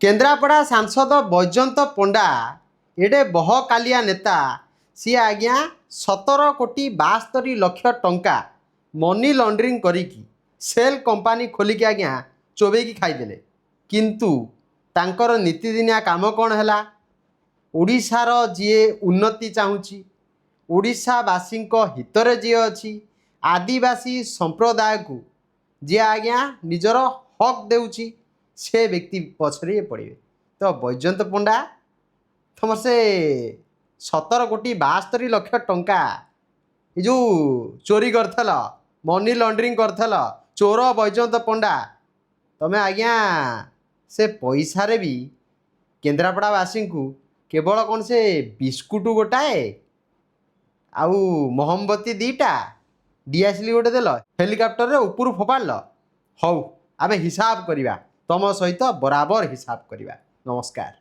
केन्द्रापड़ा सांसद बैजयंत पंडा एडे बहकालिया नेता सी आज्ञा 17,72,00,000 टंका मनी लॉन्ड्रिंग करिकी सेल कंपानी खोलिकी आज्ञा चोबेकी खाईदेले। किंतु तांकर नीतिदिनिया काम कौन है? ओडिशार जीए उन्नति चाहूँगी, ओडिशावासी हितरे जी अच्छी आदिवासी संप्रदाय को जी आज्ञा निजर हक देउची से व्यक्ति पछरे पड़े। तो बैजयंत पंडा तुम से 17,72,00,000 टंका ये जो चोरी करथल, मनी लॉन्ड्रिंग करथल, चोर बैजयंत पंडा तमें आज्ञा से पैसा रे भी केन्द्रापड़ावासी को केवल कौन से बिस्कुट गोटाए आउ मोहम्बती दीटा डीएसएल गोटे देल हेलिकप्टर ऊपर फोपाड़ हौ आमे हिसाब करिबा तुम सहित बराबर हिसाब करिबा। नमस्कार।